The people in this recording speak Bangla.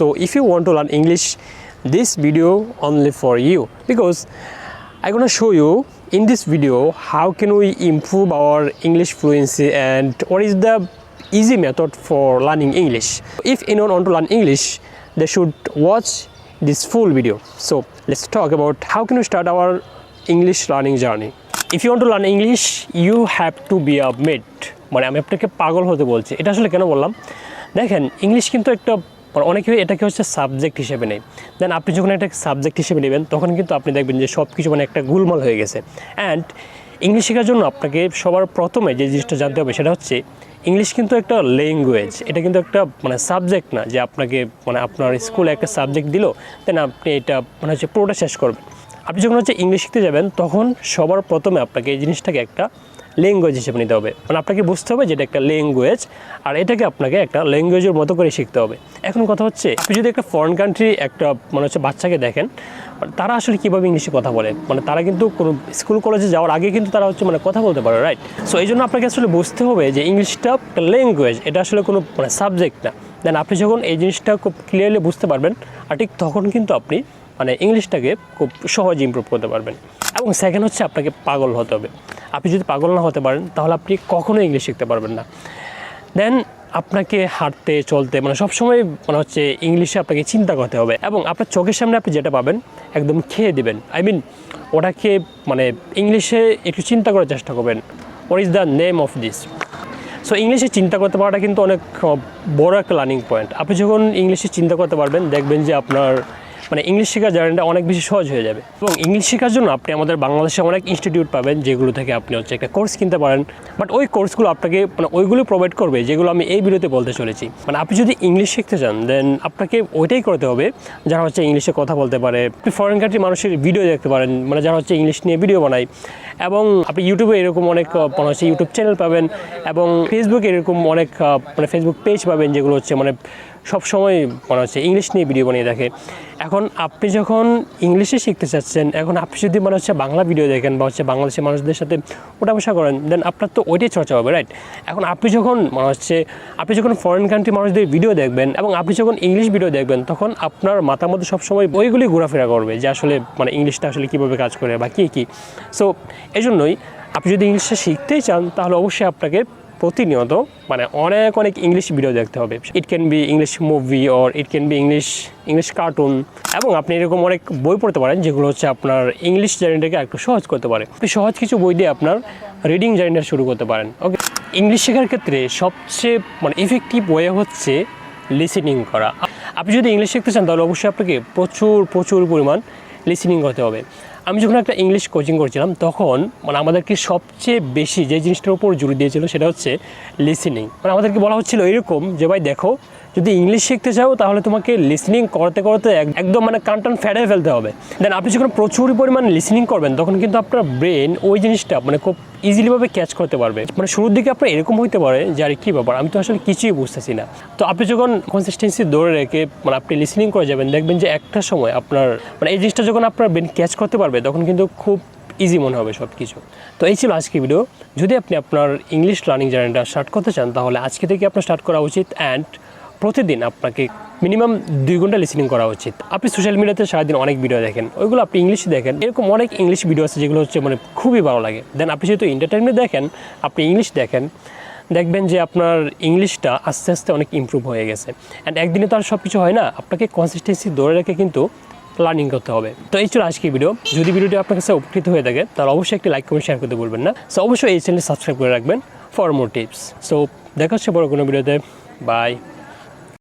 So if you want to learn English, this video only for you, because I'm gonna show you in this video how can we improve our English fluency and what is the easy method for learning English. If anyone want to learn English, they should watch this full video. So let's talk about how can we start our English learning journey. If you want to learn English, you have to be a mad. মানে আমি আপনাকে পাগল হতে বলছি। এটা আসলে কেন বললাম? দেখেন, ইংলিশ কিন্তু একটা অনেকে এটাকে হচ্ছে সাবজেক্ট হিসেবে নেয়। দেন আপনি যখন একটা সাবজেক্ট হিসেবে নেবেন তখন কিন্তু আপনি দেখবেন যে সব কিছু মানে একটা গোলমাল হয়ে গেছে। অ্যান্ড ইংলিশ শেখার জন্য আপনাকে সবার প্রথমে যে জিনিসটা জানতে হবে সেটা হচ্ছে ইংলিশ কিন্তু একটা ল্যাঙ্গুয়েজ। এটা কিন্তু একটা মানে সাবজেক্ট না যে আপনাকে মানে আপনার স্কুলে একটা সাবজেক্ট দিল দেন আপনি এটা মানে হচ্ছে পুরোটা শেষ করবেন। আপনি যখন হচ্ছে ইংলিশ শিখতে যাবেন তখন সবার প্রথমে আপনাকে এই জিনিসটাকে একটা ল্যাঙ্গুয়েজ হিসেবে নিতে হবে। মানে আপনাকে বুঝতে হবে যে এটা একটা ল্যাঙ্গুয়েজ আর এটাকে আপনাকে একটা ল্যাঙ্গুয়েজের মতো করে শিখতে হবে। এখন কথা হচ্ছে আপনি যদি একটা ফরেন কান্ট্রি একটা মানে হচ্ছে বাচ্চাকে দেখেন, তারা আসলে কীভাবে ইংলিশে কথা বলে, মানে তারা কিন্তু কোনো স্কুল কলেজে যাওয়ার আগে কিন্তু তারা হচ্ছে মানে কথা বলতে পারে, রাইট? সো এই জন্য আপনাকে আসলে বুঝতে হবে যে ইংলিশটা একটা ল্যাঙ্গুয়েজ, এটা আসলে কোনো মানে সাবজেক্ট না। দেন আপনি যখন এই জিনিসটা খুব ক্লিয়ারলি বুঝতে পারবেন আর ঠিক তখন কিন্তু আপনি মানে ইংলিশটাকে খুব সহজে ইমপ্রুভ করতে পারবেন। এবং সেকেন্ড হচ্ছে আপনাকে পাগল হতে হবে। আপনি যদি পাগল না হতে পারেন তাহলে আপনি কখনোই ইংলিশ শিখতে পারবেন না। দেন আপনাকে হাঁটতে চলতে মানে সবসময় মানে হচ্ছে ইংলিশে আপনাকে চিন্তা করতে হবে এবং আপনার চোখের সামনে আপনি যেটা পাবেন একদম খেয়ে দেবেন। আই মিন ওটাকে মানে ইংলিশে একটু চিন্তা করার চেষ্টা করবেন, what is the name of this. So ইংলিশে চিন্তা করতে পারাটা কিন্তু অনেক বড় একটা লার্নিং পয়েন্ট। আপনি যখন ইংলিশে চিন্তা করতে পারবেন দেখবেন যে আপনার মানে ইংলিশ শেখার জার্নিটা অনেক বেশি সহজ হয়ে যাবে। এবং ইংলিশ শেখার জন্য আপনি আমাদের বাংলাদেশে অনেক ইনস্টিটিউট পাবেন যেগুলো থেকে আপনি হচ্ছে একটা কোর্স কিনতে পারেন, বাট ওই কোর্সগুলো আপনাকে মানে ওইগুলো প্রোভাইড করবে যেগুলো আমি এই ভিডিওতে বলতে চলেছি। মানে আপনি যদি ইংলিশ শিখতে চান দেন আপনাকে ওইটাই করতে হবে যারা হচ্ছে ইংলিশে কথা বলতে পারে। আপনি ফরেন কান্ট্রি মানুষের ভিডিও দেখতে পারেন মানে যারা হচ্ছে ইংলিশ নিয়ে ভিডিও বানায়, এবং আপনি ইউটিউবে এরকম অনেক মানে হচ্ছে ইউটিউব চ্যানেল পাবেন এবং ফেসবুকে এরকম অনেক মানে ফেসবুক পেজ পাবেন যেগুলো হচ্ছে মানে সবসময় মনে হচ্ছে ইংলিশ নিয়ে ভিডিও বানিয়ে দেখে। এখন আপনি যখন ইংলিশে শিখতে চাচ্ছেন, এখন আপনি যদি মনে হচ্ছে বাংলা ভিডিও দেখেন বা হচ্ছে বাংলাদেশের মানুষদের সাথে ওঠা বসা করেন দেন আপনার তো ওইটাই চর্চা হবে, রাইট? এখন আপনি যখন মনে হচ্ছে আপনি যখন ফরেন কান্ট্রি মানুষদের ভিডিও দেখবেন এবং আপনি যখন ইংলিশ ভিডিও দেখবেন তখন আপনার মাথার মধ্যে সবসময় ওইগুলি ঘোরাফেরা করবে যে আসলে মানে ইংলিশটা আসলে কীভাবে কাজ করে বা কী। সো এই জন্যই আপনি যদি ইংলিশটা শিখতেই চান তাহলে অবশ্যই আপনাকে প্রতিনিয়ত মানে অনেক ইংলিশ ভিডিও দেখতে হবে। It can be English movie or it can be English cartoon, এবং আপনি এরকম অনেক বই পড়তে পারেন যেগুলো হচ্ছে আপনার ইংলিশ জার্নিটাকে একটু সহজ করতে পারে। আপনি সহজ কিছু বই দিয়ে আপনার রিডিং জার্নিটা শুরু করতে পারেন। ওকে, ইংলিশ শেখার ক্ষেত্রে সবচেয়ে মানে ইফেক্টিভ ওয়ে হচ্ছে লিসেনিং করা। আপনি যদি ইংলিশ শিখতে চান তাহলে অবশ্যই আপনাকে প্রচুর পরিমাণ লিসেনিং করতে হবে। আমি যখন একটা ইংলিশ কোচিং করছিলাম তখন মানে আমাদেরকে সবচেয়ে বেশি যে জিনিসটার উপর জোর দিয়েছিল সেটা হচ্ছে লিসেনিং। মানে আমাদেরকে বলা হচ্ছিল এরকম যে ভাই দেখো, যদি ইংলিশ শিখতে চাও তাহলে তোমাকে লিসেনিং করতে একদম মানে কান ফেটে ফেলতে হবে। দেন আপনি যখন প্রচুর পরিমাণে লিসেনিং করবেন তখন কিন্তু আপনার ব্রেন ওই জিনিসটা মানে খুব ইজিলিভাবে ক্যাচ করতে পারবে। মানে শুরুর দিকে আপনার এরকম হইতে পারে যে আরে কী ব্যাপার, আমি তো আসলে কিছুই বুঝতেছি না। তো আপনি যখন কনসিস্টেন্সি ধরে রেখে মানে আপনি লিসেনিং করে যাবেন দেখবেন যে একটা সময় আপনার মানে এই জিনিসটা যখন আপনার ব্রেন ক্যাচ করতে পারবে তখন কিন্তু খুব ইজি মনে হবে সব কিছু। তো এই ছিল আজকে ভিডিও। যদি আপনি আপনার ইংলিশ লার্নিং জার্নিটা স্টার্ট করতে চান তাহলে আজকে থেকে আপনার স্টার্ট করা উচিত। অ্যান্ড প্রতিদিন আপনাকে মিনিমাম 2 ঘন্টা লিসেনিং করা উচিত। আপনি সোশ্যাল মিডিয়াতে সারাদিন অনেক ভিডিও দেখেন, ওইগুলো আপনি ইংলিশে দেখেন, এরকম অনেক ইংলিশ ভিডিও আছে যেগুলো হচ্ছে মানে খুবই ভালো লাগে। দেন আপনি যেহেতু এন্টারটেনমেন্ট দেখেন, আপনি ইংলিশ দেখেন, দেখবেন যে আপনার ইংলিশটা আস্তে আস্তে অনেক ইমপ্রুভ হয়ে গেছে। অ্যান্ড একদিনে তো আর সব কিছু হয় না, আপনাকে কনসিস্টেন্সি ধরে রেখে কিন্তু লার্নিং করতে হবে। তো এই ছিল আজকের ভিডিও। যদি ভিডিওটি আপনার কাছে উপকৃত হয়ে থাকে তাহলে অবশ্যই একটি লাইক কমেন্ট শেয়ার করতে বলবেন না। সো অবশ্যই এই চ্যানেল সাবস্ক্রাইব করে রাখবেন ফর মোর টিপস। সো দেখা হচ্ছে বড় কোনো ভিডিওতে। বাই।